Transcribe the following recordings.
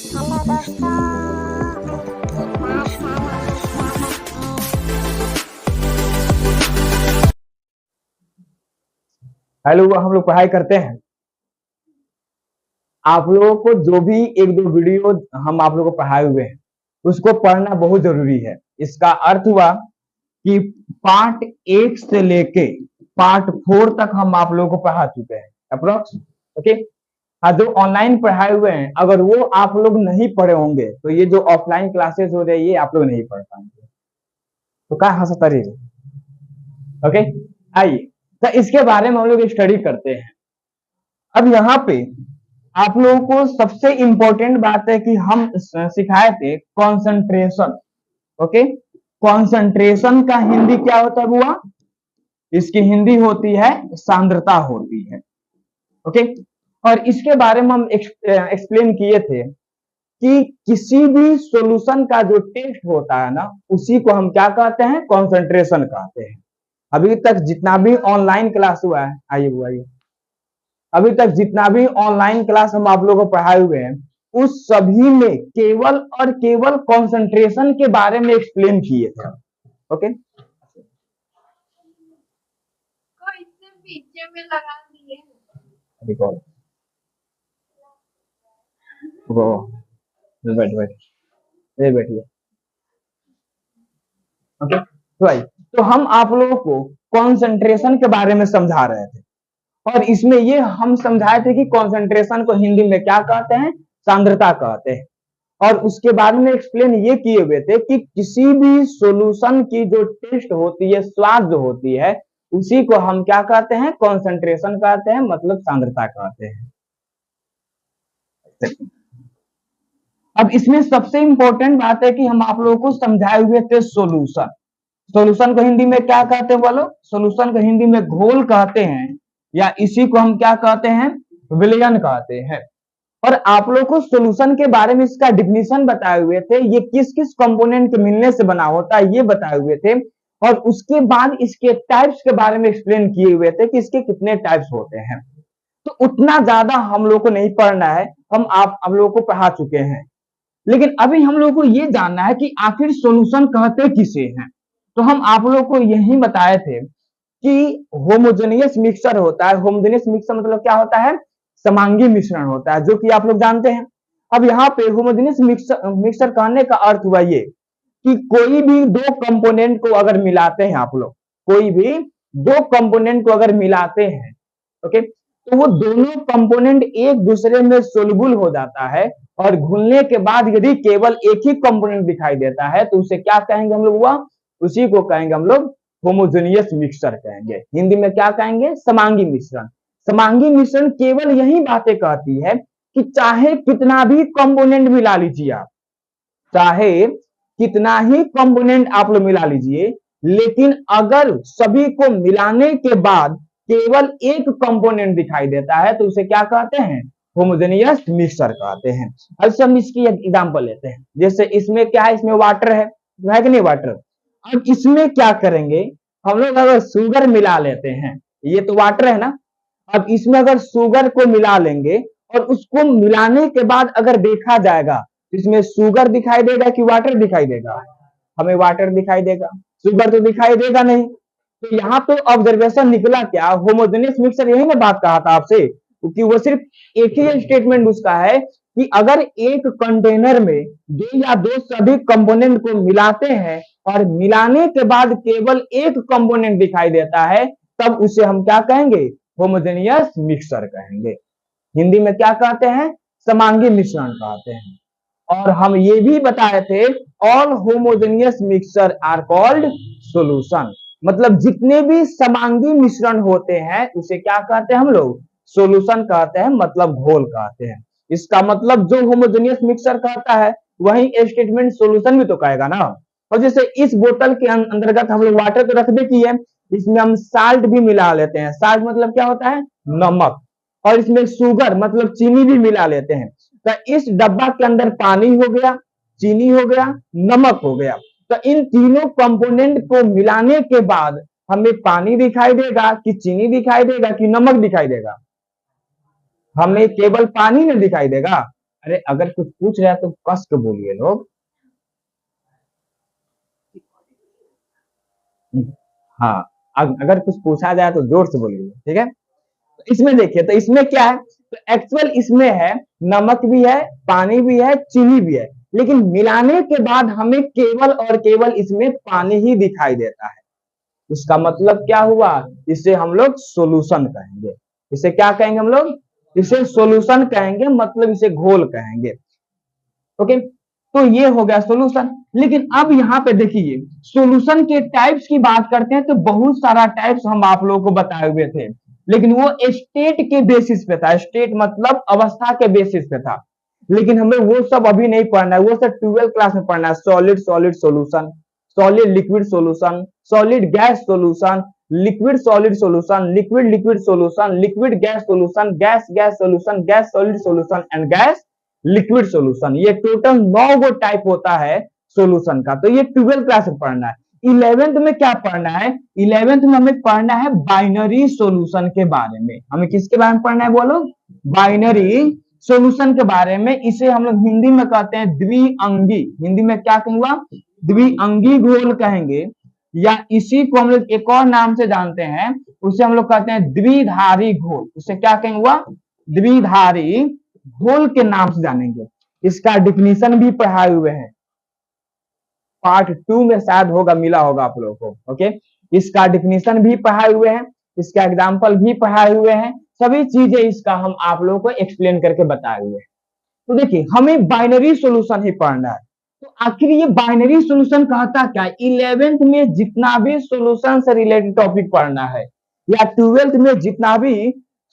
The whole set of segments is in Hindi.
हेलो दोस्तों, एक बार साल स्वागत है। हेलो, हम लोग पढ़ाई करते हैं। आप लोगों को जो भी एक दो वीडियो हम आप लोगों को पढ़ाए हुए हैं उसको पढ़ना बहुत जरूरी है। इसका अर्थ हुआ कि पार्ट 1 से लेके पार्ट 4 तक हम आप लोगों को पढ़ा चुके हैं अप्रोक्स। ओके। हाँ, जो ऑनलाइन पढ़ाए हुए हैं अगर वो आप लोग नहीं पढ़े होंगे तो ये जो ऑफलाइन क्लासेस हो रही है ये आप लोग नहीं पढ़ पाएंगे। तो क्या हंसता रही। ओके, आइए तो इसके बारे में हम लोग स्टडी करते हैं। अब यहाँ पे आप लोगों को सबसे इंपॉर्टेंट बात है कि हम सिखाए थे कंसंट्रेशन। ओके, कंसंट्रेशन का हिंदी क्या होता है बुआ? इसकी हिंदी होती है सांद्रता होती है। ओके, और इसके बारे में हम एक्सप्लेन किए थे कि किसी भी सॉल्यूशन का जो टेस्ट होता है ना उसी को हम क्या कहते हैं? कंसंट्रेशन कहते हैं। अभी तक जितना भी ऑनलाइन क्लास हुआ है, आइए बुआ आइए, अभी तक जितना भी ऑनलाइन क्लास हम आप लोगों को पढ़ाए हुए हैं उस सभी में केवल और केवल कंसंट्रेशन के बारे में एक्सप्लेन किए थे। ओके, पीछे में लगा दिए। रिकॉर्ड वो बैठ बैठ ये बैठिए। ओके, तो भाई तो हम आप लोगों को कंसंट्रेशन के बारे में समझा रहे थे और इसमें ये हम समझाए थे कि कंसंट्रेशन को हिंदी में क्या कहते हैं? सांद्रता कहते हैं। और उसके बाद में एक्सप्लेन ये किए हुए थे कि किसी भी सॉल्यूशन की जो टेस्ट होती है, स्वाद जो होती है, उसी को हम क्या कहते हैं? कंसंट्रेशन कहते हैं, मतलब सांद्रता कहते हैं। अब इसमें सबसे इंपॉर्टेंट बात है कि हम आप लोगों को समझाए हुए थे सॉल्यूशन। सॉल्यूशन को हिंदी में क्या कहते हैं बोलो? सॉल्यूशन को हिंदी में घोल कहते हैं या इसी को हम क्या कहते हैं? विलयन कहते हैं। और आप लोग को सॉल्यूशन के बारे में इसका डिफिनीशन बताए हुए थे, ये किस किस कंपोनेंट के मिलने से बना होता है ये बताए हुए थे। और उसके बाद इसके टाइप्स के बारे में एक्सप्लेन किए हुए थे कि इसके कितने टाइप्स होते हैं। तो उतना ज्यादा हम लोग को नहीं पढ़ना है, हम लोगों को पढ़ा चुके हैं। लेकिन अभी हम लोग को ये जानना है कि आखिर सॉल्यूशन कहते किसे हैं। तो हम आप लोग को यही बताए थे कि होमोजेनियस मिक्सचर होता है। होमोजेनियस मिक्सचर मतलब क्या होता है? समांगी मिश्रण होता है, जो कि आप लोग जानते हैं। अब यहाँ पे होमोजेनियस मिक्सचर कहने का अर्थ हुआ ये कि कोई भी दो कंपोनेंट को अगर मिलाते हैं आप लोग, कोई भी दो कंपोनेंट को अगर मिलाते हैं, ओके, तो वो दोनों कंपोनेंट एक दूसरे में सोल्यूबल हो जाता है और घुलने के बाद यदि केवल एक ही कंपोनेंट दिखाई देता है तो उसे क्या कहेंगे हम लोग? हुआ उसी को कहेंगे हम लोग होमोजेनियस मिक्सचर कहेंगे। हिंदी में क्या कहेंगे? समांगी मिश्रण। समांगी मिश्रण केवल यही बातें कहती है कि चाहे कितना भी कंपोनेंट मिला लीजिए आप, चाहे कितना ही कंपोनेंट आप लोग मिला लीजिए, लेकिन अगर सभी को मिलाने के बाद केवल एक कंपोनेंट दिखाई देता है तो उसे क्या कहते हैं? होमोजेनियस मिक्सचर कहते हैं। अब हम इसकी एग्जांपल लेते हैं। जैसे इसमें क्या है? इसमें वाटर है कि नहीं? वाटर। अब इसमें क्या करेंगे हम लोग? अगर शुगर मिला लेते हैं, ये तो वाटर है ना, अब इसमें अगर शुगर को मिला लेंगे और उसको मिलाने के बाद अगर देखा जाएगा इसमें शुगर दिखाई देगा कि वाटर दिखाई देगा? हमें वाटर दिखाई देगा, शुगर तो दिखाई देगा नहीं। तो यहाँ पे ऑब्जर्वेशन निकला क्या? होमोजेनियस मिक्सचर, यही ना बात कहा था आपसे, क्योंकि वो सिर्फ एक ही स्टेटमेंट उसका है कि अगर एक कंटेनर में दो या दो सभी कंपोनेंट को मिलाते हैं और मिलाने के बाद केवल एक कंपोनेंट दिखाई देता है तब उसे हम क्या कहेंगे? होमोजेनियस मिक्सचर कहेंगे। हिंदी में क्या कहते हैं? समांगी मिश्रण कहते हैं। और हम ये भी बताए थे all homogeneous mixture are called solution. मतलब जितने भी समांगी मिश्रण होते हैं उसे क्या कहते हैं हम लोग? सॉल्यूशन कहते हैं, मतलब घोल कहते हैं। इसका मतलब जो होमोजेनियस मिक्सचर कहता है वही स्टेटमेंट सॉल्यूशन भी तो कहेगा ना। और जैसे इस बोतल के अंतर्गत हम लोग वाटर तो रखते की है, इसमें हम साल्ट भी मिला लेते हैं। साल्ट मतलब क्या होता है? नमक। और इसमें शुगर मतलब चीनी भी मिला लेते हैं। तो इस डब्बा के अंदर पानी हो गया, चीनी हो गया, नमक हो गया। तो इन तीनों कंपोनेंट को मिलाने के बाद हमें पानी दिखाई देगा कि चीनी दिखाई देगा कि नमक दिखाई देगा? हमें केवल पानी नहीं दिखाई देगा। अरे अगर कुछ पूछ रहा है तो कस के बोलिए लोग। हाँ, अगर कुछ पूछा जाए तो जोर से बोलिए, ठीक है। तो इसमें देखिए, तो इसमें क्या है, तो एक्चुअल इसमें है नमक भी है, पानी भी है, चीनी भी है, लेकिन मिलाने के बाद हमें केवल और केवल इसमें पानी ही दिखाई देता है। इसका मतलब क्या हुआ, इसे हम लोग सोल्यूशन कहेंगे। इसे क्या कहेंगे हम लोग, इसे सोल्यूशन कहेंगे, मतलब इसे घोल कहेंगे। ओके, तो ये हो गया सॉल्यूशन। लेकिन अब यहाँ पे देखिए, सॉल्यूशन के टाइप्स की बात करते हैं तो बहुत सारा टाइप्स हम आप लोगों को बताए हुए थे, लेकिन वो स्टेट के बेसिस पे था। स्टेट मतलब अवस्था के बेसिस पे था, लेकिन हमें वो सब अभी नहीं पढ़ना है, वो सब 12th क्लास में पढ़ना है। Solid solid solution, solid liquid solution, solid gas solution, liquid solid solution, liquid liquid solution, liquid gas solution, gas gas solution, gas solid solution and gas liquid solution. ये टोटल 9 गो टाइप होता है सॉल्यूशन का। तो ये 12th क्लास में पढ़ना है। 11th में क्या पढ़ना है, 11th में हमें पढ़ना है बाइनरी सॉल्यूशन के बारे में। हमें किसके बारे में पढ़ना है बोलो, बाइनरी सॉल्यूशन के बारे में। इसे हम लोग हिंदी में कहते हैं द्विअंगी। हिंदी में क्या कहूंगा, द्विअंगी घोल कहेंगे, या इसी को हम लोग एक और नाम से जानते हैं, उसे हम लोग कहते हैं द्विधारी घोल। उसे क्या कहेंगे, द्विधारी घोल के नाम से जानेंगे। इसका डिफिनीशन भी पढ़ाए हुए हैं, पार्ट 2 में शायद होगा, मिला होगा आप लोगों को। ओके, इसका डिफिनीशन भी पढ़ाए हुए हैं, इसका एग्जाम्पल भी पढ़ाए हुए हैं, सभी चीजें इसका हम आप लोगों को एक्सप्लेन करके बताए हुए हैं। तो देखिए, हमें बाइनरी सॉल्यूशन ही पढ़ना है। तो आखिर ये बाइनरी सॉल्यूशन कहता क्या है, 11th में जितना भी सॉल्यूशन से रिलेटेड टॉपिक पढ़ना है, या 12th में जितना भी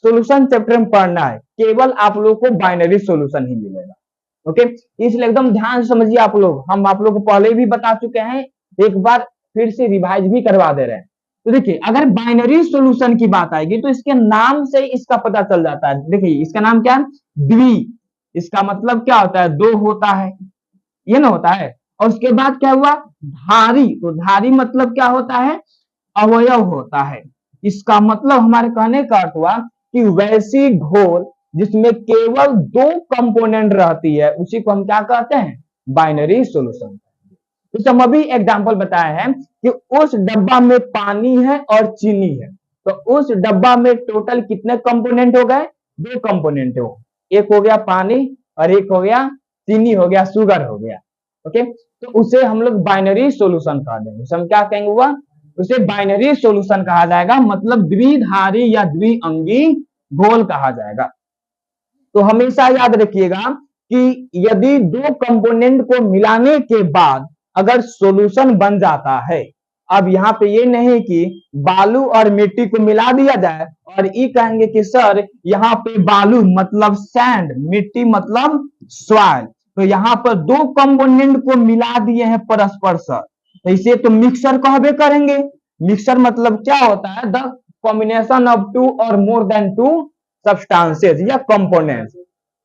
सॉल्यूशन चैप्टर में पढ़ना है, केवल आप लोगों को बाइनरी सॉल्यूशन ही मिलेगा। ओके, इसलिए एकदम ध्यान से समझिए आप लोग। हम आप लोग को पहले भी बता चुके हैं, एक बार फिर से रिवाइज भी करवा दे रहे हैं। तो देखिए, अगर बाइनरी सॉल्यूशन की बात आएगी तो इसके नाम से इसका पता चल जाता है। देखिए, इसका नाम क्या है, द्वि। इसका मतलब क्या होता है, दो होता है, ये ना होता है। और उसके बाद क्या हुआ, धारी। तो धारी मतलब क्या होता है, अवयव होता है। इसका मतलब हमारे कहने का अर्थ हुआ कि वैसी घोल जिसमें केवल दो कंपोनेंट रहती है, उसी को हम क्या कहते हैं, बाइनरी सॉल्यूशन। तो हम अभी एग्जांपल बताए हैं कि उस डब्बा में पानी है और चीनी है, तो उस डब्बा में टोटल कितने कंपोनेंट हो गए, दो कंपोनेंट हो, एक हो गया पानी और एक हो गया चीनी, हो गया शुगर हो गया। ओके, तो उसे हम लोग बाइनरी सॉल्यूशन कह देंगे। उसे हम क्या कहेंगे, हुआ उसे बाइनरी सॉल्यूशन कहा जाएगा, मतलब द्विधारी या द्विअंगी घोल कहा जाएगा। तो हमेशा याद रखिएगा कि यदि दो कंपोनेंट को मिलाने के बाद अगर सॉल्यूशन बन जाता है, अब यहाँ पे ये नहीं कि बालू और मिट्टी को मिला दिया जाए और ये कहेंगे कि सर यहाँ पे बालू मतलब सैंड, मिट्टी मतलब सॉइल, तो यहाँ पर दो कंपोनेंट को मिला दिए हैं परस्पर सर, तो इसे तो मिक्सर कहबे करेंगे। मिक्सर मतलब क्या होता है, द कॉम्बिनेशन ऑफ टू और मोर देन टू सब्सटेंसेस या कंपोनेंट्स।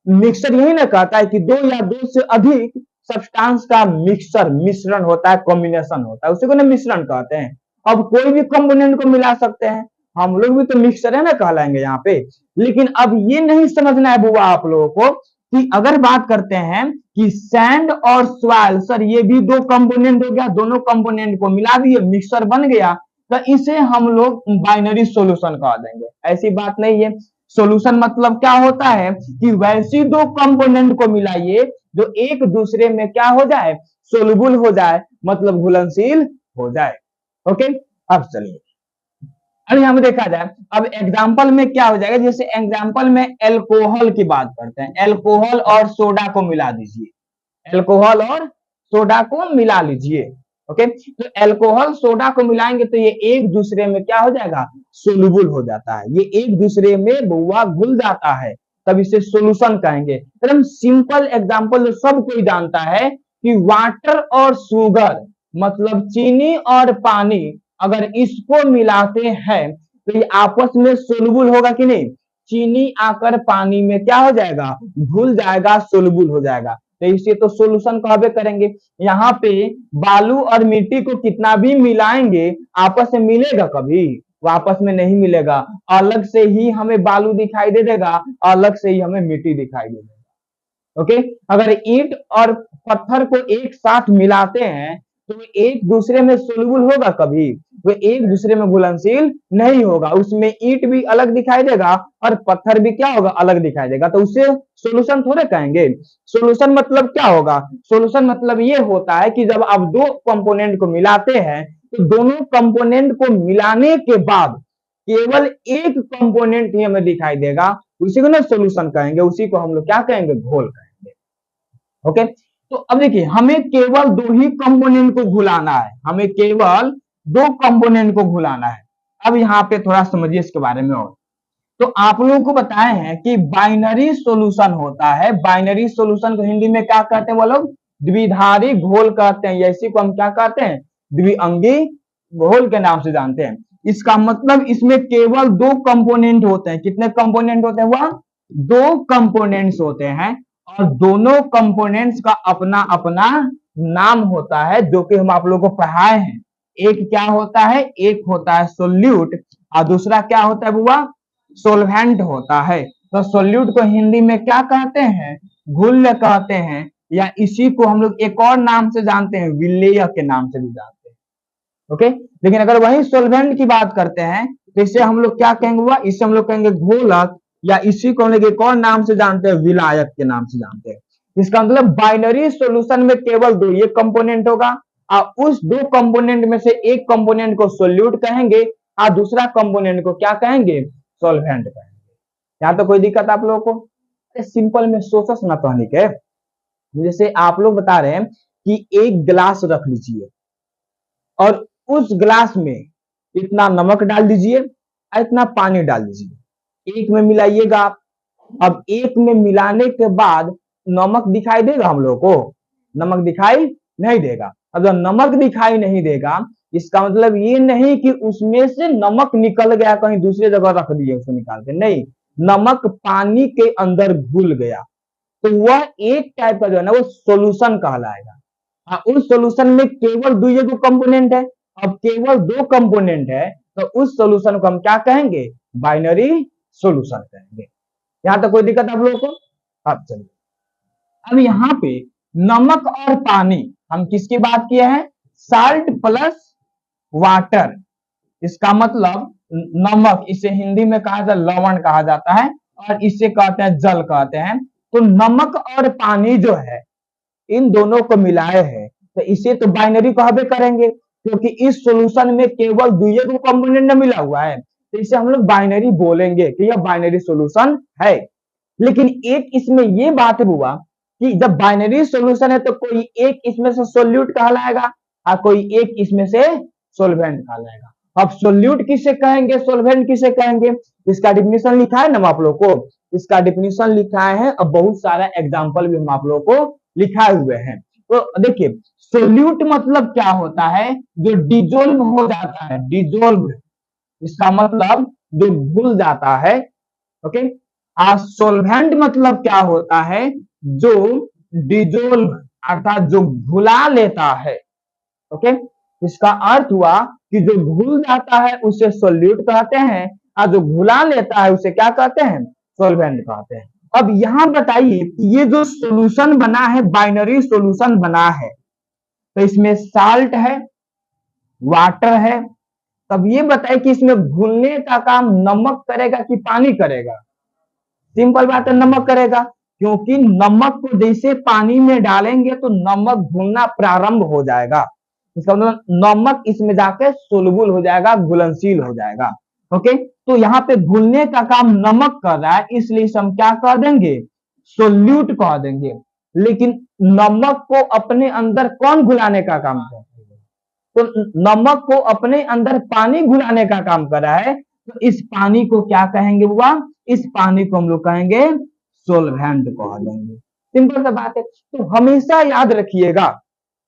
मिक्सर यही ना कहता है कि दो या दो से अधिक सब्सटेंस का मिक्सर, मिश्रण होता है, कॉम्बिनेशन होता है, उसी को ना मिश्रण कहते हैं। अब कोई भी कंपोनेंट को मिला सकते हैं, हम लोग भी तो मिक्सर है ना कहलाएंगे यहाँ पे। लेकिन अब ये नहीं समझना है बुआ आप लोगों को कि अगर बात करते हैं कि सैंड और सॉइल, सर ये भी दो कंपोनेंट हो गया, दोनों कंपोनेंट को मिला दिए मिक्सर बन गया, तो इसे हम लोग बाइनरी सॉल्यूशन कह देंगे। ऐसी बात नहीं है। सॉल्यूशन मतलब क्या होता है कि वैसी दो कंपोनेंट को मिलाइए जो एक दूसरे में क्या हो जाए, सोल्यूबल हो जाए, मतलब घुलनशील हो जाए। ओके, अब चलिए, अब यहां में देखा जाए, अब एग्जाम्पल में क्या हो जाएगा, जैसे एग्जाम्पल में एल्कोहल की बात करते हैं, एल्कोहल और सोडा को मिला दीजिए, एल्कोहल और सोडा को मिला लीजिए। ओके, तो एल्कोहल सोडा को मिलाएंगे तो ये एक दूसरे में क्या हो जाएगा, सोल्यूबल हो जाता है, ये एक दूसरे में बुआ घुल जाता है, तब इसे सॉल्यूशन कहेंगे। एकदम सिंपल एग्जांपल सब कोई जानता है कि वाटर और शुगर मतलब चीनी और पानी, अगर इसको मिलाते हैं तो ये आपस में सोल्यूबल होगा कि नहीं, चीनी आकर पानी में क्या हो जाएगा, घुल जाएगा, सोल्यूबल हो जाएगा, तो इसे तो सॉल्यूशन कहबे करेंगे। यहाँ पे बालू और मिट्टी को कितना भी मिलाएंगे आपस में मिलेगा कभी, वापस में नहीं मिलेगा, अलग से ही हमें बालू दिखाई दे देगा, अलग से ही हमें मिट्टी दिखाई दे देगा। ओके, अगर ईंट और पत्थर को एक साथ मिलाते हैं तो वो एक दूसरे में सोल्यूबल होगा कभी? वो एक दूसरे में घुलनशील नहीं होगा, उसमें ईंट भी अलग दिखाई देगा और पत्थर भी क्या होगा? अलग दिखाई देगा, तो उसे सोल्यूशन थोड़े कहेंगे। सोल्यूशन मतलब क्या होगा? सोल्यूशन मतलब ये होता है कि जब आप दो कंपोनेंट को मिलाते हैं तो दोनों कंपोनेंट को मिलाने के बाद केवल एक कंपोनेंट ही हमें दिखाई देगा, उसी को ना सोल्यूशन कहेंगे, उसी को हम लोग क्या कहेंगे? घोल कहेंगे। ओके, तो अब देखिए हमें केवल दो ही कंपोनेंट को घुलाना है, हमें केवल दो कंपोनेंट को घुलाना है। अब यहाँ पे थोड़ा समझिए इसके बारे में और। तो आप लोगों को बताए हैं कि बाइनरी सॉल्यूशन होता है, बाइनरी सॉल्यूशन को हिंदी में क्या कहते हैं वो लोग? द्विधारी घोल कहते हैं, या इसी को हम क्या कहते हैं? द्विअंगी घोल के नाम से जानते हैं। इसका मतलब इसमें केवल दो कंपोनेंट होते हैं। कितने कंपोनेंट होते हैं? वह दो कंपोनेंट्स होते हैं और दोनों कंपोनेंट्स का अपना अपना नाम होता है, जो कि हम आप लोगों को पढ़ाए हैं। एक क्या होता है? एक होता है सोल्यूट और दूसरा क्या होता है बुआ? सोल्वेंट होता है। तो सोल्यूट को हिंदी में क्या कहते हैं? घुल्य कहते हैं, या इसी को हम लोग एक और नाम से जानते हैं, विलेय के नाम से भी जानते हैं। ओके, लेकिन अगर वही सोल्वेंट की बात करते हैं तो इसे हम लोग क्या कहेंगे हुआ? इसे हम लोग कहेंगे घोलक, या इसी को हम लोग एक और नाम से जानते हैं, विलायक के नाम से जानते हैं। इसका मतलब बाइनरी सॉल्यूशन में केवल दो ये कंपोनेंट होगा और उस दो कंपोनेंट में से एक कंपोनेंट को सोल्यूट कहेंगे और दूसरा कंपोनेंट को क्या कहेंगे? सॉल्वेंट कहेंगे। यहाँ तो कोई दिक्कत आप लोगों को? सिंपल में सोचस ना कहने के, जैसे आप लोग बता रहे हैं कि एक गिलास रख लीजिए और उस गिलास में इतना नमक डाल दीजिए और इतना पानी डाल दीजिए, एक में मिलाइएगा आप। अब एक में मिलाने के बाद नमक दिखाई देगा हम लोग को? नमक दिखाई नहीं देगा। अब जब नमक दिखाई नहीं देगा, इसका मतलब ये नहीं कि उसमें से नमक निकल गया, कहीं दूसरी जगह रख दिए उसको निकाल के, नहीं, नमक पानी के अंदर घुल गया, तो वह एक टाइप का जो है ना वो सोल्यूशन कहलाएगा। हाँ, उस सोल्यूशन में केवल दो ये कंपोनेंट है, अब केवल दो कंपोनेंट है, तो उस सोल्यूशन को हम क्या कहेंगे? बाइनरी सोल्यूशन कहेंगे। यहां तक कोई दिक्कत आप लोगों को? अब चलिए, अब यहाँ पे नमक और पानी, हम किसकी बात किए हैं? Salt plus water. इसका मतलब नमक, इसे हिंदी में कहा जाता है लवण कहा जाता है, और इसे कहते हैं जल कहते हैं। तो नमक और पानी जो है इन दोनों को मिलाए हैं, तो इसे तो बाइनरी कहबे करेंगे, क्योंकि इस सॉल्यूशन में केवल दुइये को कंपोनेंट मिला हुआ है, तो इसे हम लोग बाइनरी बोलेंगे कि यह बाइनरी सॉल्यूशन है। लेकिन एक इसमें ये बात हुआ कि जब बाइनरी सॉल्यूशन है तो कोई एक इसमें से सोल्यूट कहलाएगा और कोई एक इसमें से सोल्वेंट कहलाएगा। अब सोल्यूट किसे कहेंगे, सोल्वेंट किसे कहेंगे? इसका डिफिनेशन लिखा है ना आप लोग को, इसका डिफिनेशन लिखा है, अब बहुत सारा एग्जांपल भी हम आप लोगों को लिखाए हुए हैं। तो देखिए सोल्यूट मतलब क्या होता है? जो डिजोल्व हो जाता है, डिजोल्व, इसका मतलब जो घुल जाता है। ओके, और सोल्वेंट मतलब क्या होता है? जो डिजोल्व अर्थात जो घुला लेता है। ओके, इसका अर्थ हुआ कि जो घुल जाता है उसे सोल्यूट कहते हैं और जो घुला लेता है उसे क्या कहते हैं? सोल्वेंट कहते हैं। अब यहां बताइए ये जो सॉल्यूशन बना है, बाइनरी सॉल्यूशन बना है, तो इसमें साल्ट है, वाटर है, तब ये बताइए कि इसमें घुलने का काम नमक करेगा कि पानी करेगा? सिंपल बात है, नमक करेगा, क्योंकि नमक को जैसे पानी में डालेंगे तो नमक घुलना प्रारंभ हो जाएगा। इसका मतलब नमक इसमें जाके सोलबुल हो जाएगा, घुलनशील हो जाएगा। ओके, तो यहाँ पे घुलने का काम नमक कर रहा है, इसलिए हम क्या कह देंगे? सोल्यूट कह देंगे। लेकिन नमक को अपने अंदर कौन घुलाने का काम कर रहा है? तो नमक को अपने अंदर पानी घुलाने का काम कर रहा है, तो इस पानी को क्या कहेंगे बुआ? इस पानी को हम लोग कहेंगे सोल्वेंट कह देंगे। सिंपल सा बात है। तो हमेशा याद रखिएगा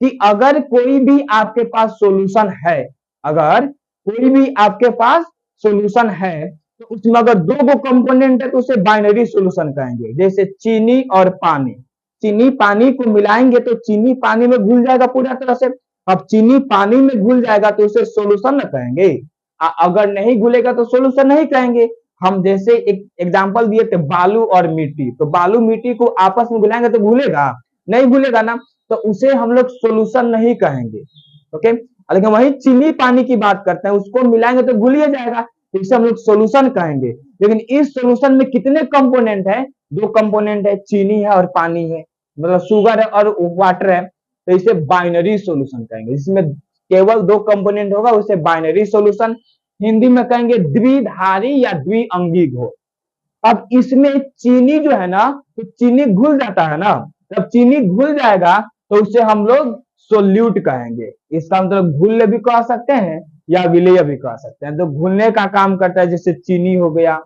कि अगर कोई भी आपके पास सॉल्यूशन है, अगर कोई भी आपके पास सॉल्यूशन है, तो उसमें अगर दो कंपोनेंट है तो उसे बाइनरी सॉल्यूशन कहेंगे। जैसे चीनी और पानी, चीनी पानी को मिलाएंगे तो चीनी पानी में घुल जाएगा पूरा तरह से। अब चीनी पानी में घुल जाएगा तो उसे सॉल्यूशन न कहेंगे, अगर नहीं घुलेगा तो सॉल्यूशन नहीं कहेंगे। हम जैसे एक एग्जांपल दिए थे बालू और मिट्टी, तो बालू मिट्टी को आपस में घुलाएंगे तो घुलेगा नहीं, घुलेगा ना, तो उसे हम लोग सोल्यूशन नहीं कहेंगे। ओके, लेकिन वही चीनी पानी की बात करते हैं, उसको मिलाएंगे तो घुल ही जाएगा, इसे हम लोग सोल्यूशन कहेंगे। लेकिन इस सोल्यूशन में कितने कंपोनेंट है? दो कंपोनेंट है, चीनी है और पानी है, मतलब शुगर है और वाटर है, तो इसे बाइनरी सोल्यूशन कहेंगे। जिसमें केवल दो कंपोनेंट होगा उसे बाइनरी सोल्यूशन, हिंदी में कहेंगे द्विधारी या द्विअंगी घोल। अब इसमें चीनी जो है ना, तो चीनी घुल जाता है ना, जब चीनी घुल जाएगा तो उसे हम लोग सोल्यूट कहेंगे। इसका मतलब घुलने भी कह सकते हैं या विलेय भी कह सकते हैं। तो घुलने का काम करता है, जैसे चीनी हो गया,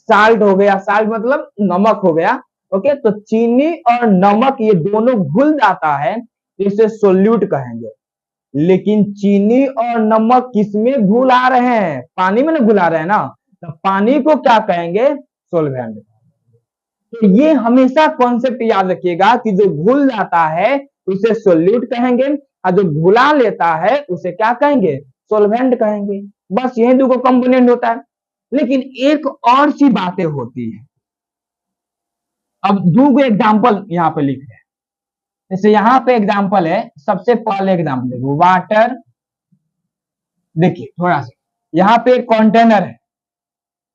साल्ट हो गया, साल्ट मतलब नमक हो गया। ओके, तो चीनी और नमक ये दोनों घुल जाता है, इसे सोल्यूट कहेंगे। लेकिन चीनी और नमक किसमें घुला रहे हैं? पानी में ना घुला रहे हैं ना, तो पानी को क्या कहेंगे? सोल्वेंट। तो ये हमेशा कॉन्सेप्ट याद रखिएगा कि जो घुल जाता है उसे सोल्यूट कहेंगे, और जो घुला लेता है उसे क्या कहेंगे? सोल्वेंट कहेंगे। बस यही दो कंपोनेंट होता है। लेकिन एक और सी बातें होती है। अब दो एग्जाम्पल यहाँ पे लिख रहे हैं, जैसे यहाँ पे एग्जाम्पल है, सबसे पहले एग्जाम्पल देखो, वाटर। देखिए थोड़ा सा, यहाँ पे एक कंटेनर है,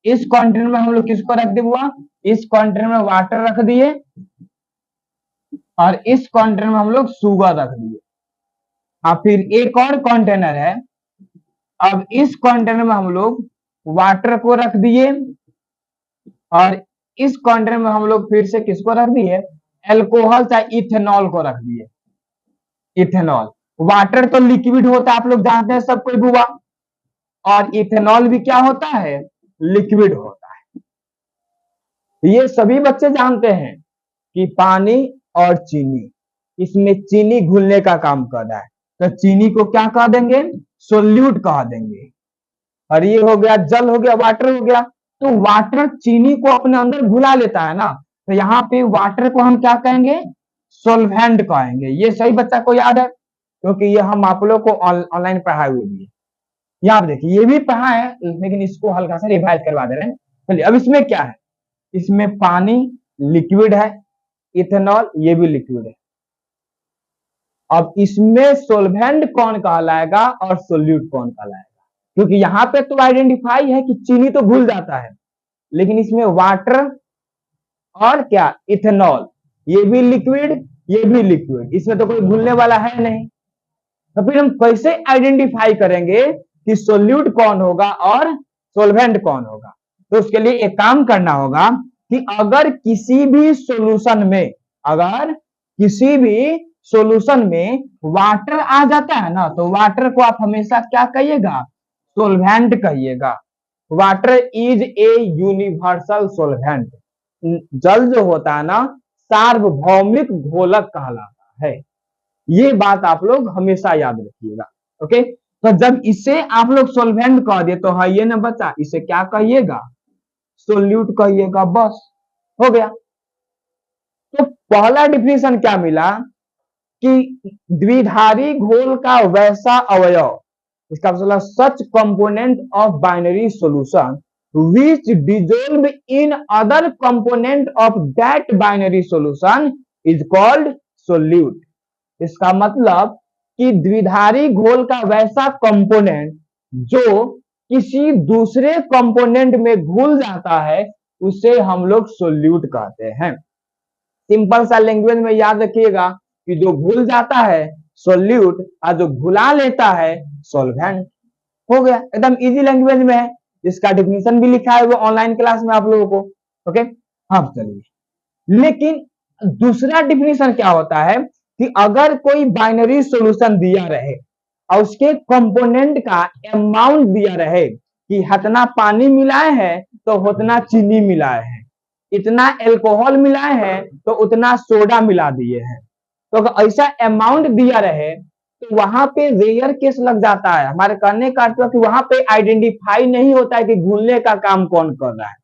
इस कंटेनर में हम लोग किसको रख दिए हुआ? इस कंटेनर में वाटर रख दिए और इस कंटेनर में हम लोग शुगर रख दिए। और फिर एक और कंटेनर है, अब इस कंटेनर में हम लोग वाटर को रख दिए और इस कंटेनर में हम लोग फिर से किसको रख दिए? एल्कोहल चाहे इथेनॉल को रख दिए। इथेनॉल, वाटर तो लिक्विड होता है, आप लोग जानते हैं सब कोई बुआ, और इथेनॉल भी क्या होता है? लिक्विड होता है। ये सभी बच्चे जानते हैं कि पानी और चीनी, इसमें चीनी घुलने का काम कर रहा है, तो चीनी को क्या कह देंगे? सोल्यूट कह देंगे। और ये हो गया जल, हो गया वाटर, हो गया। तो वाटर चीनी को अपने अंदर घुला लेता है ना, तो यहाँ पे वाटर को हम क्या कहेंगे? सोल्वेंट कहेंगे। ये सही बच्चा को याद है, क्योंकि ये हम आप लोग को ऑनलाइन पढ़ाए हुए भी है। यहाँ आप देखिए, ये भी पढ़ा है, लेकिन इसको हल्का सा रिवाइज करवा दे रहे हैं। चलिए, अब इसमें क्या है? इसमें पानी लिक्विड है, इथेनॉल ये भी लिक्विड है। अब इसमें सोल्वेंट कौन कहलाएगा और सोल्यूट कौन कहलाएगा? क्योंकि यहाँ पे तो आइडेंटिफाई है कि चीनी तो घुल जाता है, लेकिन इसमें वाटर और क्या? इथेनॉल, ये भी लिक्विड, ये भी लिक्विड, इसमें तो कोई घुलने वाला है नहीं। तो फिर हम कैसे आइडेंटिफाई करेंगे कि सोल्यूट कौन होगा और सोल्वेंट कौन होगा? तो उसके लिए एक काम करना होगा कि अगर किसी भी सॉल्यूशन में, अगर किसी भी सॉल्यूशन में वाटर आ जाता है ना, तो वाटर को आप हमेशा क्या कहिएगा? सोल्वेंट कहिएगा। Water is a universal सोल्वेंट। जल जो होता है ना, सार्वभौमिक घोलक कहलाता है। ये बात आप लोग हमेशा याद रखिएगा। ओके, तो जब इसे आप लोग सोल्वेंट कह दिए तो है ये ना बच्चा, इसे क्या कहिएगा? सोल्यूट कहिएगा। बस हो गया। तो पहला डिफिनेशन क्या मिला कि द्विधारी घोल का वैसा अवयव, इसका मतलब such component of binary solution which dissolve in other component of that binary solution is called solute। इसका मतलब कि द्विधारी घोल का वैसा कंपोनेंट जो किसी दूसरे कंपोनेंट में घुल जाता है, उसे हम लोग सोल्यूट कहते हैं। सिंपल सा लैंग्वेज में याद रखिएगा कि जो घुल जाता है सोल्यूट, और जो घुला लेता है सोल्वेंट। हो गया, एकदम इजी लैंग्वेज में है। इसका डिफिनेशन भी लिखा है वो ऑनलाइन क्लास में आप लोगों को। ओके, अब चलिए, लेकिन दूसरा डिफिनेशन क्या होता है कि अगर कोई बाइनरी सॉल्यूशन दिया रहे और उसके कंपोनेंट का अमाउंट दिया रहे कि इतना पानी मिलाए हैं तो उतना चीनी मिलाए हैं, इतना अल्कोहल मिलाए हैं तो उतना सोडा मिला दिए हैं, तो अगर ऐसा अमाउंट दिया रहे तो वहां पे रेयर केस लग जाता है। हमारे कहने का अर्थ है कि वहां पे आइडेंटिफाई नहीं होता है कि घुलने का काम कौन कर रहा है।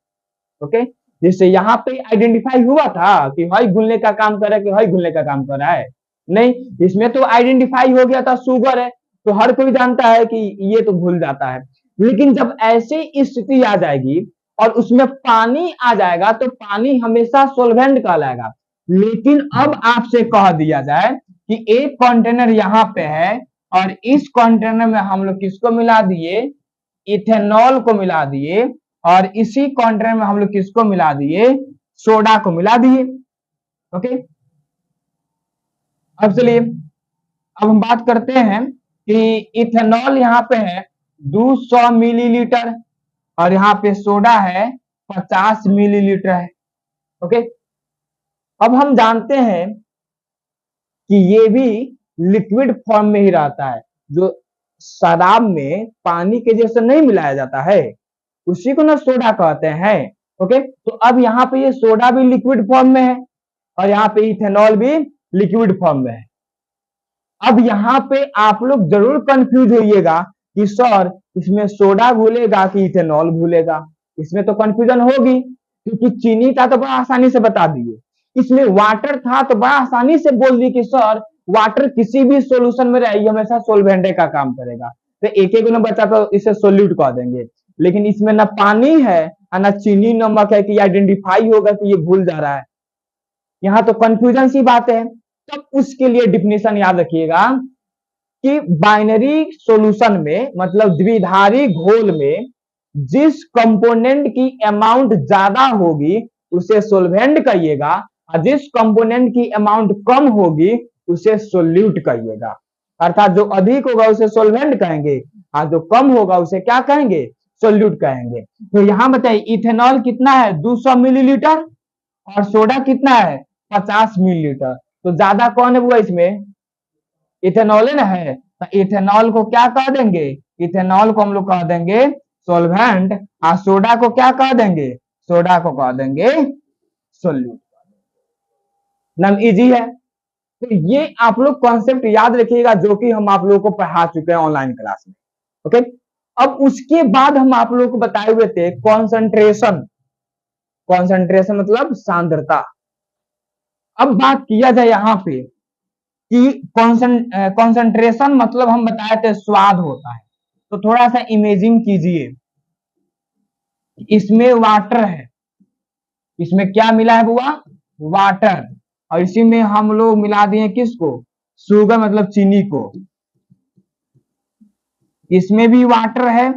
ओके, जैसे यहाँ पे आइडेंटिफाई हुआ था कि हई घुलने का काम कर रहा है कि हई घुलने का काम कर रहा है, नहीं, इसमें तो आइडेंटिफाई हो गया था शुगर है, तो हर कोई जानता है कि ये तो घुल जाता है। लेकिन जब ऐसी स्थिति आ जाएगी और उसमें पानी आ जाएगा तो पानी हमेशा सोलवेंट कहलाएगा। लेकिन अब आपसे कह दिया जाए कि एक कंटेनर यहाँ पे है और इस कंटेनर में हम लोग किसको मिला दिए, इथेनॉल को मिला दिए, और इसी कंटेनर में हम लोग किसको मिला दिए, सोडा को मिला दिए। ओके, अब चलिए अब हम बात करते हैं कि इथेनॉल यहाँ पे है 200 मिलीलीटर और यहाँ पे सोडा है 50 मिलीलीटर है। ओके, अब हम जानते हैं कि ये भी लिक्विड फॉर्म में ही रहता है, जो शराब में पानी के जैसे नहीं मिलाया जाता है उसी को ना सोडा कहते हैं। ओके, तो अब यहाँ पे ये सोडा भी लिक्विड फॉर्म में है और यहाँ पे इथेनॉल भी लिक्विड फॉर्म में है। अब यहाँ पे आप लोग जरूर कंफ्यूज होइएगा कि सर इसमें सोडा घुलेगा कि इथेनॉल घुलेगा, इसमें तो कंफ्यूजन होगी क्योंकि चीनी था तो बड़ा आसानी से बता दिए, इसमें वाटर था तो बड़ा आसानी से बोल दिए कि सर वाटर किसी भी सॉल्यूशन में रहेगी हमेशा सोलवेंट का काम करेगा, तो एक एक न बचा तो इसे सोल्यूट कह देंगे। लेकिन इसमें ना पानी है ना चीनी नमक है कि आइडेंटिफाई होगा कि ये घुल जा रहा है, यहाँ तो कंफ्यूजन सी बात है। तब उसके लिए डिफिनेशन याद रखिएगा कि बाइनरी सॉल्यूशन में मतलब द्विधारी घोल में जिस कंपोनेंट की अमाउंट ज्यादा होगी उसे सोलवेंट कहिएगा और जिस कंपोनेंट की अमाउंट कम होगी उसे सोल्यूट कहिएगा। अर्थात जो अधिक होगा उसे सोलवेंट कहेंगे और जो कम होगा उसे क्या कहेंगे, सोल्यूट कहेंगे। तो यहां बताइए इथेनॉल कितना है 200 मिलीलीटर और सोडा कितना है 50 मिलीलीटर, तो ज्यादा कौन है वो इसमें, इथेनॉल ना है, तो इथेनॉल को क्या कह देंगे, इथेनॉल को हम लोग कह देंगे सोलवेंट और सोडा को क्या कह देंगे, सोडा को कह देंगे सोल्यूट। नाम इजी है। तो ये आप लोग कॉन्सेप्ट याद रखिएगा जो कि हम आप लोगों को पढ़ा चुके हैं ऑनलाइन क्लास में। ओके, अब उसके बाद हम आप लोगों को बताए हुए थे कॉन्सेंट्रेशन, कॉन्सेंट्रेशन मतलब सांद्रता। अब बात किया जाए यहाँ पे कि कॉन्सेंट्रेशन मतलब हम बताए थे स्वाद होता है, तो थोड़ा सा इमेजिंग कीजिए, इसमें वाटर है, इसमें क्या मिला है बुआ, वाटर, और इसी में हम लोग मिला दिए किसको, शुगर मतलब चीनी को। इसमें भी वाटर है,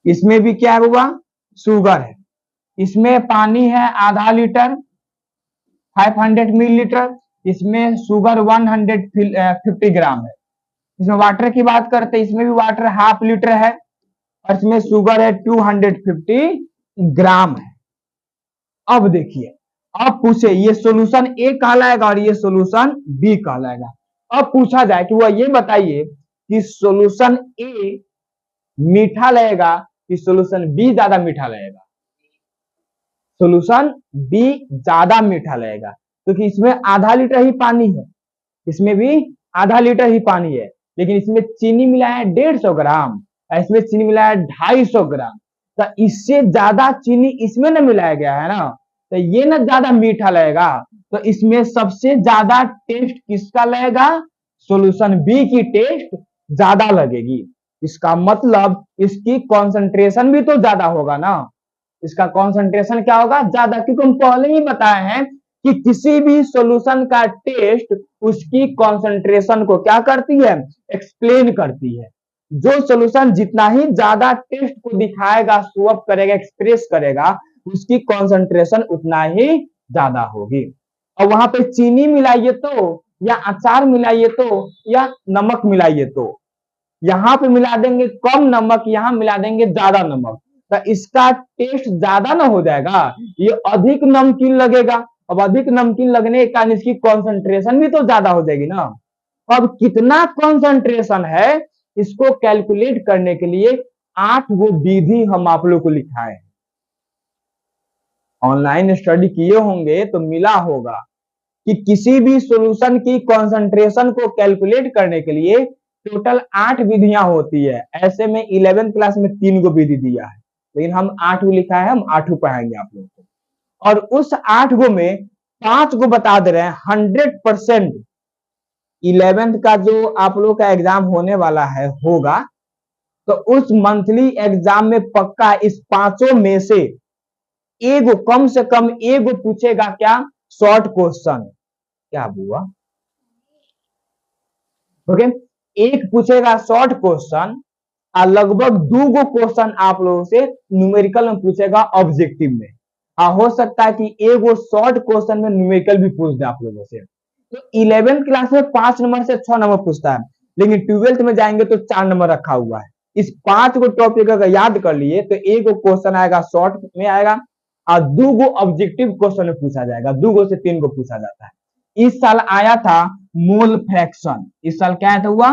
इसमें भी क्या हुआ, शुगर है, इसमें पानी है आधा लीटर 500 मिलीलीटर, इसमें शुगर 150 ग्राम है। इसमें वाटर की बात करते हैं, इसमें भी वाटर हाफ लीटर है और इसमें शुगर है 250 ग्राम है। अब देखिए, अब पूछे ये सॉल्यूशन ए कहलाएगा और ये सॉल्यूशन बी कहलाएगा। अब पूछा जाए कि वह ये बताइए कि सॉल्यूशन ए मीठा लगेगा कि सॉल्यूशन बी ज्यादा मीठा लगेगा, सॉल्यूशन बी ज्यादा मीठा लगेगा क्योंकि इसमें आधा लीटर ही पानी है, इसमें भी आधा लीटर ही पानी है, लेकिन इसमें चीनी मिला है 150 ग्राम, इसमें चीनी मिला है 250 ग्राम, तो इससे ज्यादा चीनी इसमें न मिलाया गया है ना, तो ये ना ज्यादा मीठा लगेगा, तो इसमें सबसे ज्यादा टेस्ट किसका लगेगा, सॉल्यूशन बी की टेस्ट ज्यादा लगेगी। इसका मतलब इसकी कॉन्सेंट्रेशन भी तो ज्यादा होगा ना, इसका कॉन्सेंट्रेशन क्या होगा, ज्यादा, क्योंकि हम पहले ही बताए हैं कि किसी भी सॉल्यूशन का टेस्ट उसकी कॉन्सेंट्रेशन को क्या करती है, एक्सप्लेन करती है। जो सॉल्यूशन जितना ही ज्यादा टेस्ट को दिखाएगा, शो अप करेगा, एक्सप्रेस करेगा, उसकी कॉन्सेंट्रेशन उतना ही ज्यादा होगी। और वहां पे चीनी मिलाइए तो, या अचार मिलाइए तो, या नमक मिलाइए तो, यहाँ पे मिला देंगे कम नमक, यहाँ मिला देंगे ज्यादा नमक, तो इसका टेस्ट ज्यादा ना हो जाएगा, ये अधिक नमकीन लगेगा। अब अधिक नमकीन लगने के कारण इसकी कॉन्सेंट्रेशन भी तो ज्यादा हो जाएगी ना। अब कितना कॉन्सेंट्रेशन है इसको कैलकुलेट करने के लिए 8 वो विधि हम आप लोग को लिखाए हैं। ऑनलाइन स्टडी किए होंगे तो मिला होगा कि किसी भी सॉल्यूशन की कॉन्सेंट्रेशन को कैलकुलेट करने के लिए टोटल 8 विधियां होती है। ऐसे में 11th क्लास में 3 गो विधि दिया है, लेकिन हम 8 लिखा है, हम 8 पढ़ाएंगे आप लोगों को। और उस 8 गो में 5 गो बता दे रहे हैं 100%। 11th का जो आप लोग का एग्जाम होने वाला है होगा, तो उस मंथली एग्जाम में पक्का इस पांचों में से एगो, कम से कम एगो पूछेगा क्या, शॉर्ट क्वेश्चन। क्या हुआ? ओके, एक पूछेगा शॉर्ट क्वेश्चन और लगभग 2 क्वेश्चन आप लोगों से न्यूमेरिकल में पूछेगा ऑब्जेक्टिव में। हो सकता है कि एगो शॉर्ट क्वेश्चन में न्यूमेरिकल भी पूछ दे आप लोगों से। तो 11th क्लास में 5 नंबर से 6 नंबर पूछता है, लेकिन 12th में जाएंगे तो 4 नंबर रखा हुआ है। इस 5 को टॉपिक अगर याद कर लिए तो एक क्वेश्चन आएगा शॉर्ट में आएगा और 2 ऑब्जेक्टिव क्वेश्चन में पूछा जाएगा, 2 से 3 को पूछा जाता है। इस साल आया था मोल फ्रैक्शन, इस साल क्या हुआ,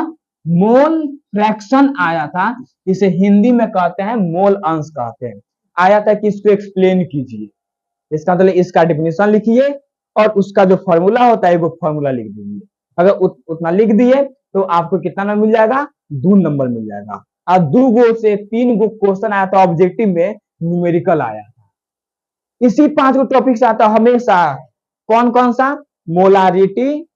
मोल फ्रैक्शन आया था, इसे हिंदी में कहते हैं मोल अंश कहते हैं। आया था कि इसको एक्सप्लेन कीजिए, इसका मतलब इसका डेफिनेशन लिखिए और उसका जो फॉर्मूला होता है वो फॉर्मूला लिख दीजिए। अगर उतना लिख दिए तो आपको कितना नंबर मिल जाएगा, 2 नंबर मिल जाएगा। और 2 से 3 क्वेश्चन आया था ऑब्जेक्टिव में, न्यूमेरिकल आया था। इसी 5 टॉपिक से आता हमेशा, कौन कौन सा, molarity,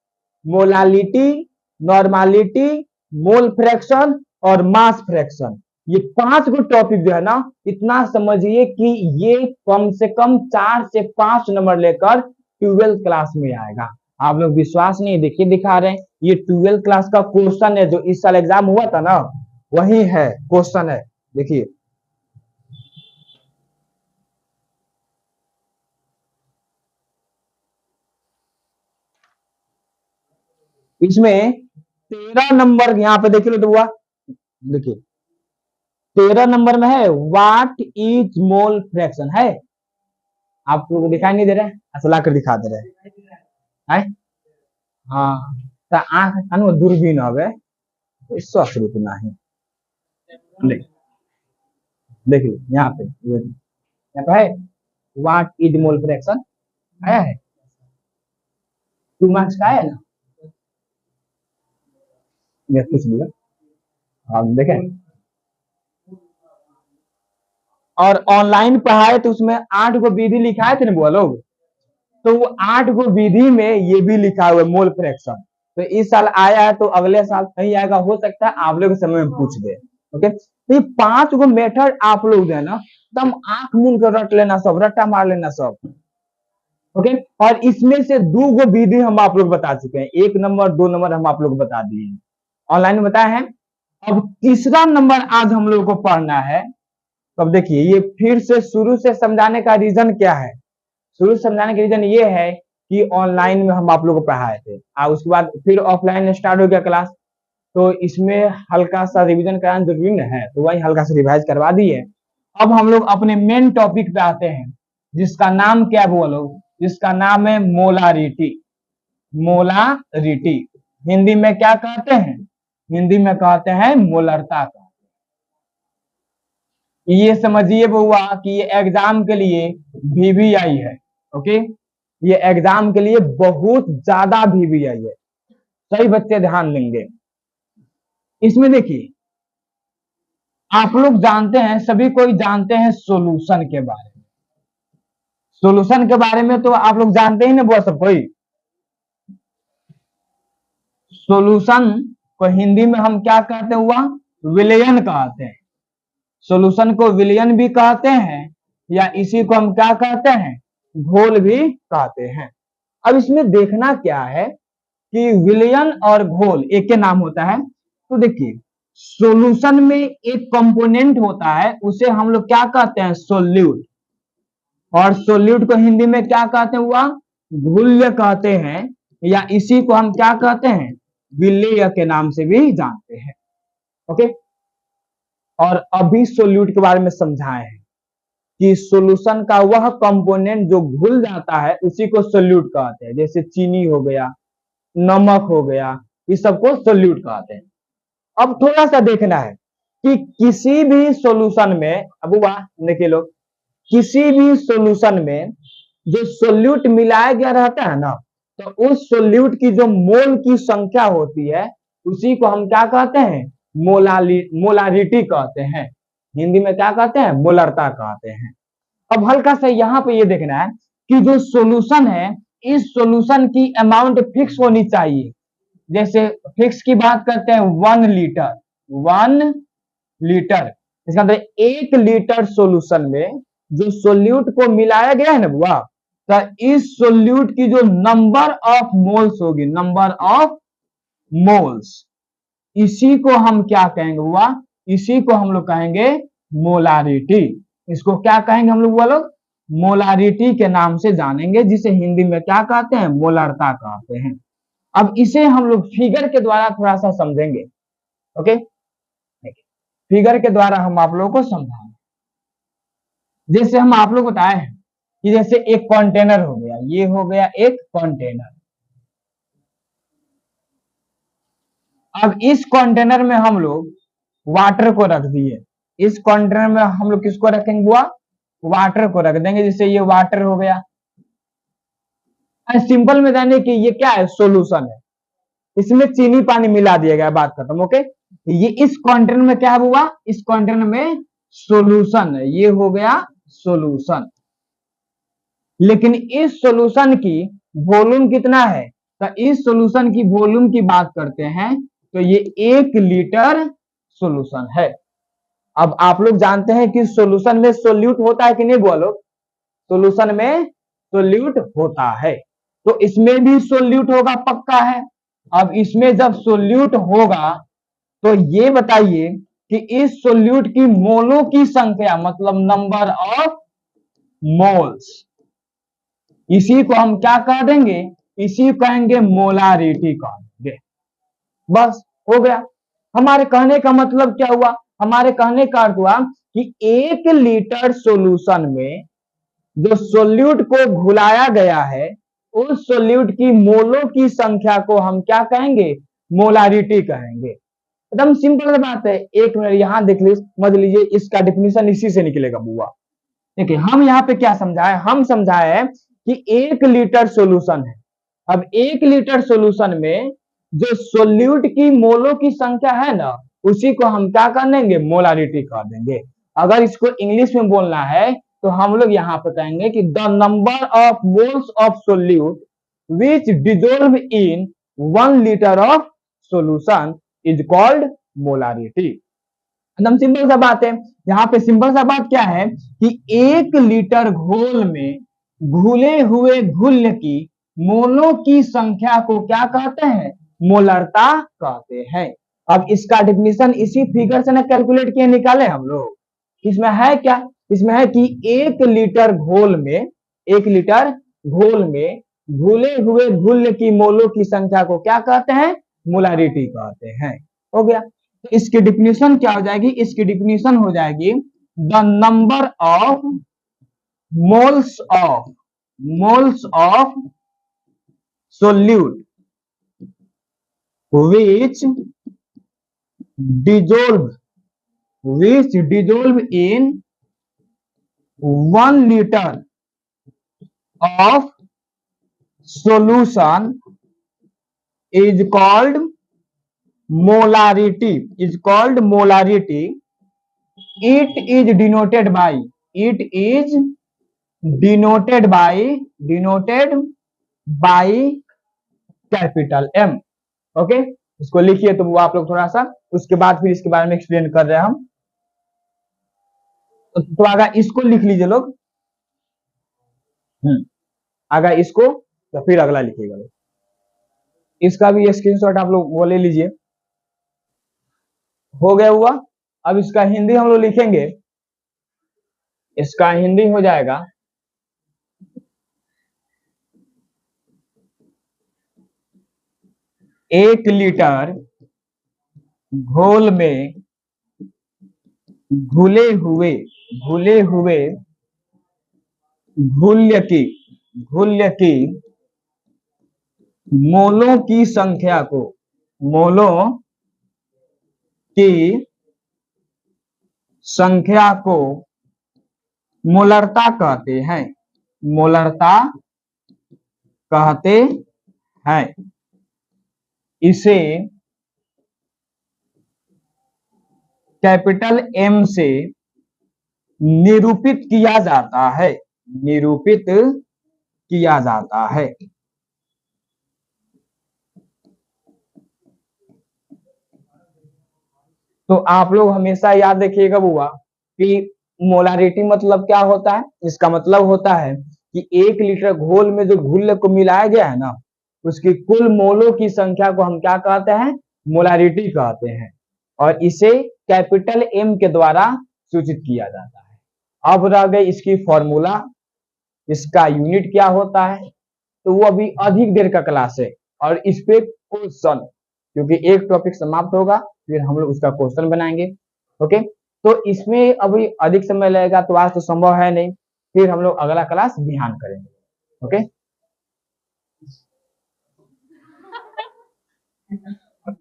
molality, normality, mole fraction और मास फ्रैक्शन। ये 5 टॉपिक जो है ना, इतना समझिए कि ये कम से कम 4 से 5 नंबर लेकर 12th क्लास में आएगा। आप लोग विश्वास नहीं, देखिए दिखा रहे हैं, ये 12th क्लास का क्वेश्चन है जो इस साल एग्जाम हुआ था ना, वही है क्वेश्चन है, देखिए। इसमें 13 नंबर यहाँ पे देखिए तो हुआ, देखिए 13 नंबर में है व्हाट इज मोल फ्रैक्शन है। आपको दिखाई नहीं दे रहा है, असला कर दिखा दे रहे है। हाँ, तो आंख अनु दूरबीन हवे, स्वस्थ रूप नहीं। देख लो यहाँ पे है व्हाट इज मोल फ्रैक्शन, आया है 2 मार्क्स का है ना, ये पूछ लिया आप देखें। और ऑनलाइन पढ़ाए तो उसमें 8 विधि लिखाए थे ना वो लोग, तो वो 8 विधि में ये भी लिखा हुआ है मोल फ्रैक्शन। तो इस साल आया है तो अगले साल नहीं आएगा, हो सकता है आप लोग समय में पूछ दे। ओके, तो ये 5 मेथड आप लोग जो है ना एकदम आंख मूंद कर रट लेना सब, रट्टा मार लेना सब। ओके, और इसमें से 2 विधि हम आप लोग बता चुके हैं, 1 नंबर 2 नंबर हम आप लोग बता दिए, ऑनलाइन में बताया है। अब तीसरा नंबर आज हम लोग को पढ़ना है। तो अब देखिए ये फिर से शुरू से समझाने का रीजन क्या है, शुरू से समझाने का रीजन ये है कि ऑनलाइन में हम आप लोग को पढ़ाए थे और उसके बाद फिर ऑफलाइन स्टार्ट हो गया क्लास, तो इसमें हल्का सा रिवीजन कराना जरूरी है, तो वही हल्का सा रिवाइज करवा दिए। अब हम लोग अपने मेन टॉपिक पे आते हैं, जिसका नाम क्या बोलो, जिसका नाम है मोलारिटी। मोलारिटी हिंदी में क्या कहते हैं, हिंदी में कहते हैं मोलरता का। ये समझिए बुआ कि ये एग्जाम के लिए VVI है। ओके, ये एग्जाम के लिए बहुत ज्यादा VVI है, सही बच्चे ध्यान देंगे। इसमें देखिए आप लोग जानते हैं, सभी कोई जानते हैं सॉल्यूशन के बारे में, सॉल्यूशन के बारे में तो आप लोग जानते ही ना बुआ सब कोई। सॉल्यूशन को हिंदी में हम क्या कहते हैं हुआ, विलयन कहते हैं। सॉल्यूशन को विलयन भी कहते हैं या इसी को हम क्या कहते हैं, घोल भी कहते हैं। अब इसमें देखना क्या है कि विलयन और घोल एक के नाम होता है। तो देखिए सॉल्यूशन में एक कंपोनेंट होता है, उसे हम लोग क्या कहते हैं, सोल्यूट। और सोल्यूट को हिंदी में क्या कहते हैं हुआ, घुल्य कहते हैं, या इसी को हम क्या कहते हैं, विलेय के नाम से भी जानते हैं। ओके, और अभी सोल्यूट के बारे में समझाए हैं कि सॉल्यूशन का वह कंपोनेंट जो घुल जाता है उसी को सोल्यूट कहते हैं, जैसे चीनी हो गया, नमक हो गया, इस सबको सोल्यूट कहते हैं। अब थोड़ा सा देखना है कि किसी भी सॉल्यूशन में, अब वाह देखिए लोग, किसी भी सॉल्यूशन में जो सोल्यूट मिलाया गया रहता है ना, तो उस सोल्यूट की जो मोल की संख्या होती है उसी को हम क्या कहते हैं, मोलारिटी कहते हैं। हिंदी में क्या कहते हैं, मोलरता कहते हैं। अब हल्का सा यहाँ पे ये देखना है कि जो सॉल्यूशन है, इस सॉल्यूशन की अमाउंट फिक्स होनी चाहिए। जैसे फिक्स की बात करते हैं 1 लीटर, 1 लीटर। इसका मतलब 1 लीटर सॉल्यूशन में जो सोल्यूट को मिलाया गया है ना बुआ, तो इस सोल्यूट की जो नंबर ऑफ मोल्स होगी, नंबर ऑफ मोल्स, इसी को हम क्या कहेंगे बुआ, इसी को हम लोग कहेंगे मोलारिटी। इसको क्या कहेंगे हम लोग बोलो, मोलारिटी के नाम से जानेंगे, जिसे हिंदी में क्या कहते हैं, मोलारता कहते हैं। अब इसे हम लोग फिगर के द्वारा थोड़ा सा समझेंगे। ओके, फिगर के द्वारा हम आप लोगों को समझाएंगे। जैसे हम आप लोग बताए हैं कि जैसे एक कंटेनर हो गया, ये हो गया एक कंटेनर। अब इस कंटेनर में हम लोग वाटर को रख दिए। इस कंटेनर में हम लोग किसको रखेंगे बुआ, वाटर को रख देंगे। जैसे ये वाटर हो गया, सिंपल में जाने कि ये क्या है, सोल्यूशन है। इसमें चीनी पानी मिला दिया गया, बात खत्म। ओके, ये इस कंटेनर में क्या हुआ, इस कंटेनर में सोल्यूशन है, ये हो गया सोल्यूशन। लेकिन इस सोल्यूशन की वॉल्यूम कितना है, तो इस सोल्यूशन की वॉल्यूम की बात करते हैं तो ये 1 लीटर सोल्यूशन है। अब आप लोग जानते हैं कि सोल्यूशन में सोल्यूट होता है कि नहीं बोलो, सोल्यूशन में सोल्यूट होता है, तो इसमें भी सोल्यूट होगा, पक्का है। अब इसमें जब सोल्यूट होगा तो ये बताइए कि इस सोल्यूट की मोलों की संख्या, मतलब नंबर ऑफ मोल्स, इसी को हम क्या कह देंगे, इसी को कहेंगे मोलारिटी कह देंगे। बस हो गया। हमारे कहने का मतलब क्या हुआ, हमारे कहने का अर्थ हुआ कि 1 लीटर सॉल्यूशन में जो सोल्यूट को घुलाया गया है, उस सोल्यूट की मोलों की संख्या को हम क्या कहेंगे, मोलारिटी कहेंगे। एकदम सिंपल बात है। एक मिनट यहां देख लीजिए, समझ लीजिए, इसका डिफिनीशन इसी से निकलेगा बुआ। देखिए हम यहाँ पे क्या समझाए, हम समझाए कि 1 लीटर सॉल्यूशन है। अब 1 लीटर सॉल्यूशन में जो सोल्यूट की मोलों की संख्या है ना, उसी को हम क्या कर देंगे, मोलारिटी कर देंगे। अगर इसको इंग्लिश में बोलना है तो हम लोग यहाँ पे कहेंगे कि the number of moles of solute which dissolve in 1 litre of solution is called molarity. एकदम सिंपल सा बात है। यहाँ पे सिंपल सा बात क्या है कि 1 लीटर घोल में घुले हुए घुल्य की मोलों की संख्या को क्या कहते हैं, मोलरता कहते हैं। अब इसका डिफिनीशन इसी फिगर से ना कैलकुलेट किए निकाले हम लोग। इसमें है क्या, इसमें है कि 1 लीटर घोल में, 1 लीटर घोल में घुले हुए घुल्य की मोलों की संख्या को क्या कहते हैं, मोलारिटी कहते हैं। हो गया। तो इसकी डिफिनीशन क्या हो जाएगी, इसकी डिफिनीशन हो जाएगी the number of moles of solute which dissolve in 1 liter of solution is called molarity, it is denoted by capital M। Okay, इसको लिखिए तो वो आप लोग थोड़ा सा, उसके बाद फिर इसके बारे में एक्सप्लेन कर रहे हैं हम। तो अगर इसको लिख लीजिए लोग, अगर इसको, तो फिर अगला लिखिएगा लोग। इसका भी स्क्रीनशॉट आप लोग वो ले लीजिए। हो गया हुआ। अब इसका हिंदी हम लोग लिखेंगे, इसका हिंदी हो जाएगा 1 लीटर घोल में घुले हुए घुल्य की मोलों की संख्या को, मोलों की संख्या को मोलरता कहते हैं, मोलरता कहते हैं। इसे कैपिटल M से निरूपित किया जाता है, निरूपित किया जाता है। तो आप लोग हमेशा याद रखिएगा बुआ कि मोलारिटी मतलब क्या होता है। इसका मतलब होता है कि 1 लीटर घोल में जो घुल को मिलाया गया है ना, उसकी कुल मोलों की संख्या को हम क्या कहते हैं, मोलारिटी कहते हैं। और इसे कैपिटल एम के द्वारा सूचित किया जाता है। अब रह गई इसकी फॉर्मूला, इसका यूनिट क्या होता है, तो वो अभी अधिक देर का क्लास है और इस पे क्वेश्चन, क्योंकि एक टॉपिक समाप्त होगा फिर हम लोग उसका क्वेश्चन बनाएंगे। ओके, तो इसमें अभी अधिक समय लगेगा तो आज तो संभव है नहीं, फिर हम लोग अगला क्लास बिहान करेंगे। ओके।